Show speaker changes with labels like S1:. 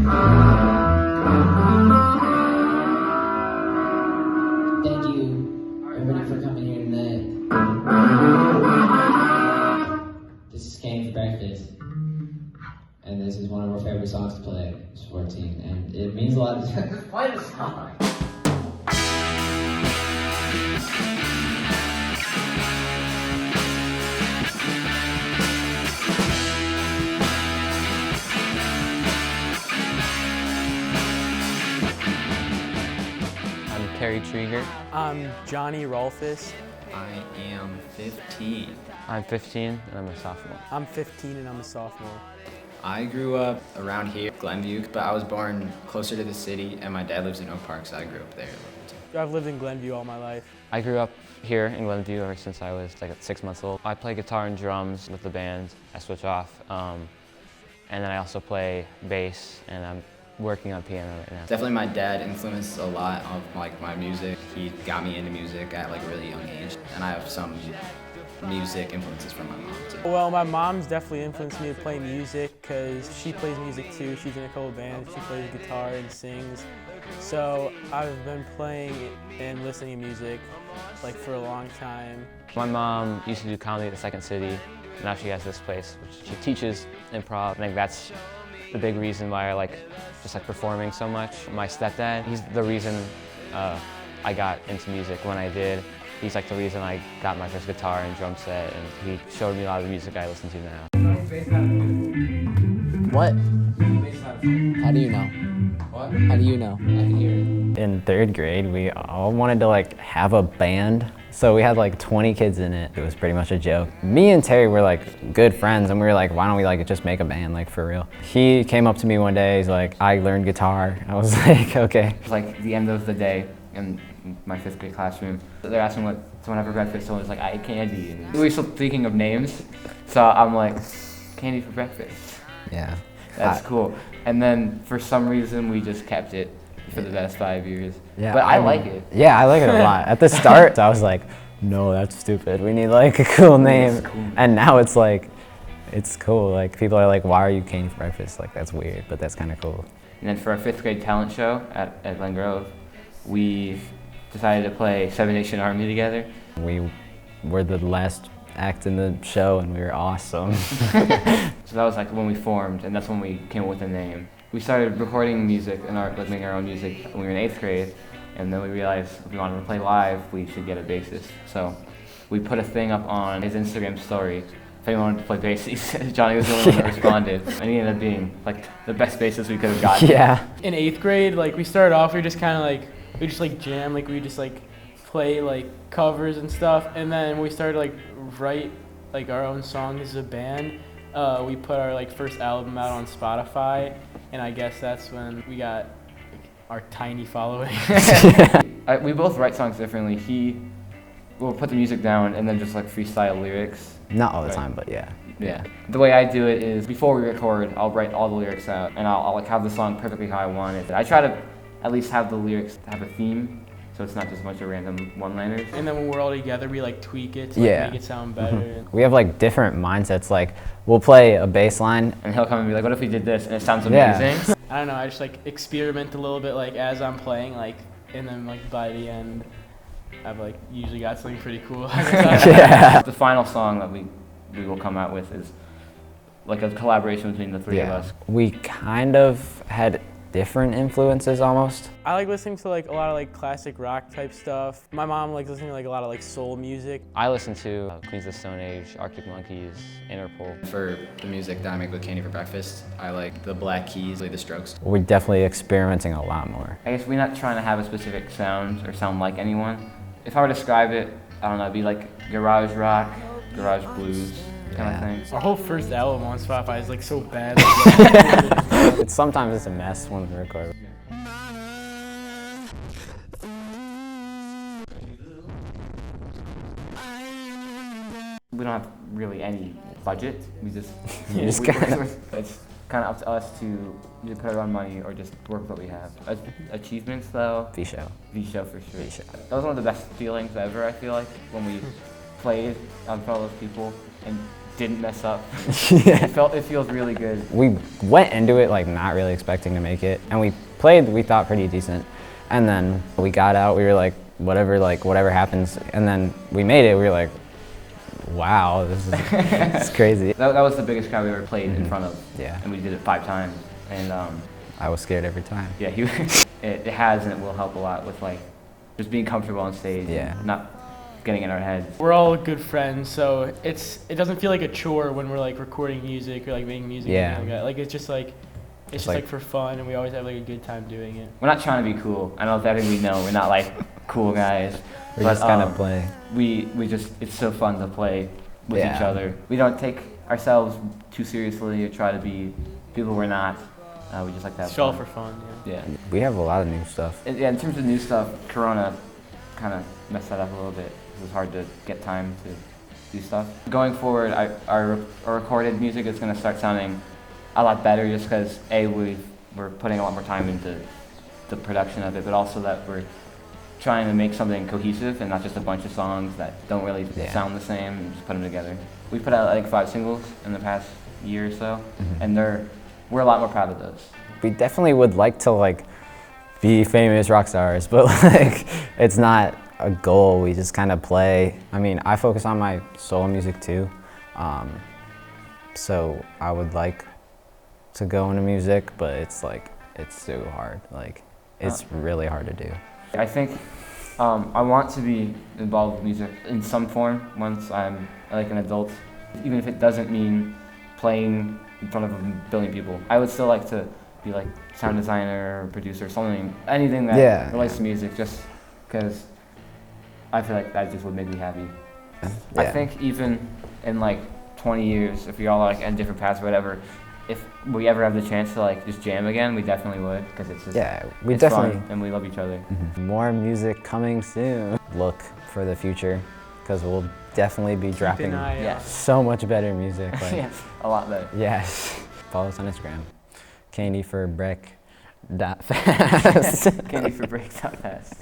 S1: Thank you, everybody, for coming here tonight. This is Came for Breakfast, and this is one of our favorite songs to play. It's 14, and it means a lot to play the song.
S2: Carrie Trieger.
S3: I'm Johnny Rolfus.
S4: I am 15.
S2: I'm 15 and I'm a sophomore.
S3: I'm 15 and I'm a sophomore.
S4: I grew up around here, Glenview, but I was born closer to the city and my dad lives in Oak Park, so I grew up there.
S3: I've lived in Glenview all my life.
S2: I grew up here in Glenview ever since I was like 6 months old. I play guitar and drums with the band. I switch off. And then I also play bass and I'm working on piano right now.
S4: Definitely my dad influenced a lot of like my music. He got me into music at like a really young age, and I have some music influences from my mom too.
S3: Well, my mom's definitely influenced me to play music because she plays music too. She's in a couple bands. She plays guitar and sings. So I've been playing and listening to music like for a long time.
S2: My mom used to do comedy at the Second City. Now she has this place which she teaches improv. I think that's the big reason why I like just like performing so much. My stepdad, he's the reason I got into music when I did. He's like the reason I got my first guitar and drum set, and he showed me a lot of the music I listen to now.
S1: What? How do you know? What? How do you know? I can hear it.
S5: In third grade, we all wanted to like have a band. So we had like 20 kids in it. It was pretty much a joke. Me and Terry were like good friends and we were like, why don't we like just make a band like for real? He came up to me one day, he's like, I learned guitar. I was like, okay.
S6: It's like the end of the day in my 5th grade classroom. They're asking what someone have for breakfast, so I was like, I ate candy. And we were still thinking of names, so I'm like, candy for breakfast.
S5: Yeah.
S6: That's cool. And then for some reason, we just kept it for the past 5 years.
S5: Yeah,
S6: but I like it.
S5: Yeah, I like it a lot. At the start, I was like, no, that's stupid. We need like a cool name.
S6: Cool.
S5: And now it's like, it's cool. Like people are like, why are you candy for breakfast? Like that's weird, but that's kind of cool.
S6: And then for our 5th grade talent show at Glen Grove, we decided to play Seven Nation Army together.
S5: We were the last act in the show and we were awesome.
S6: So that was like when we formed, and that's when we came up with a name. We started recording music and like making our own music when we were in 8th grade, and then we realized if we wanted to play live, we should get a bassist. So we put a thing up on his Instagram story. If anyone wanted to play bass, Johnny was the only one that responded, and he ended up being like the best bassist we could have gotten.
S5: Yeah.
S3: In 8th grade, like we started off, we just kind of like, we just like jam, like we just like play like covers and stuff, and then we started like write like our own songs as a band. We put our like first album out on Spotify, and I guess that's when we got like, our tiny following.
S6: We both write songs differently. He will put the music down and then just like freestyle lyrics.
S5: Not all the time, but yeah.
S6: Yeah. The way I do it is before we record, I'll write all the lyrics out and I'll like have the song perfectly how I want it. I try to at least have the lyrics have a theme, so it's not just a bunch of random one-liners.
S3: And then when we're all together, we like tweak it to like, make it sound better.
S5: We have like different mindsets. Like we'll play a bass line.
S6: And he'll come and be like, what if we did this? And it sounds amazing.
S5: Yeah.
S3: I don't know, I just like experiment a little bit like as I'm playing, like, and then like by the end, I've like usually got something pretty cool.
S5: Yeah.
S6: The final song that we will come out with is like a collaboration between the three of us.
S5: We kind of had different influences almost.
S3: I like listening to like a lot of like classic rock type stuff. My mom likes listening to like a lot of like soul music.
S2: I listen to Queens of the Stone Age, Arctic Monkeys, Interpol.
S4: For the music that I make with Candy for Breakfast, I like the Black Keys, like the Strokes.
S5: We're definitely experimenting a lot more.
S6: I guess we're not trying to have a specific sound or sound like anyone. If I were to describe it, I don't know, it'd be like garage rock, garage blues kind of thing.
S3: Our whole first album on Spotify is like so bad.
S5: Sometimes it's a mess when we record.
S6: We don't have really any budget. We just,
S5: It's
S6: kind of up to us to either put our own money or just work with what we have. Achievements though,
S5: V-Show.
S6: V-Show for sure.
S5: V-Show.
S6: That was one of the best feelings ever, I feel like, when we played in front of those people and didn't mess up.
S5: Yeah.
S6: It feels really good.
S5: We went into it like not really expecting to make it, and we played, we thought, pretty decent. And then we got out, we were like, whatever happens. And then we made it, we were like, wow, this is it's crazy.
S6: That was the biggest crowd we ever played in front of.
S5: Yeah.
S6: And we did it 5 times. And
S5: I was scared every time.
S6: yeah, it has and it will help a lot with like just being comfortable on stage.
S5: Yeah.
S6: And not getting in our heads.
S3: We're all good friends, so it doesn't feel like a chore when we're like recording music or like making music.
S5: Yeah.
S3: Or anything like that. Like it's just like for fun, and we always have like a good time doing it.
S6: We're not trying to be cool. I know with everything we know, we're not like cool guys.
S5: We're just kind of play.
S6: We just, it's so fun to play with
S5: Yeah.
S6: each other. We don't take ourselves too seriously or try to be people we're not. We just like to have
S3: It's all
S6: fun.
S3: for fun. Yeah.
S6: Yeah.
S5: We have a lot of new stuff.
S6: Yeah, in terms of new stuff, Corona kind of messed that up a little bit. It was hard to get time to do stuff. Going forward, our recorded music is going to start sounding a lot better just because, A, we're putting a lot more time into the production of it, but also that we're trying to make something cohesive and not just a bunch of songs that don't really sound the same and just put them together. We put out like 5 singles in the past year or so, and we're a lot more proud of those.
S5: We definitely would like to like be famous rock stars, but like it's not a goal. We just kind of play. I mean, I focus on my solo music too, so I would like to go into music, but it's so hard. Like it's really hard to do.
S6: I think I want to be involved with music in some form once I'm like an adult, even if it doesn't mean playing in front of a billion people. I would still like to be like sound designer or producer, something, anything that relates to music, just because I feel like that just would make me happy.
S5: Yeah.
S6: I think even in like 20 years, if we all like on different paths or whatever, if we ever have the chance to like just jam again, we definitely would, because it's just
S5: we
S6: it's
S5: definitely
S6: fun and we love each other.
S5: More music coming soon. Look for the future, because we'll definitely be dropping
S3: Keep an eye out.
S6: Yes.
S5: so much better music. Like,
S6: Yes, a lot better.
S5: Yes. Follow us on Instagram. Candy for Break. Fast.
S6: Candy for breaks out fast.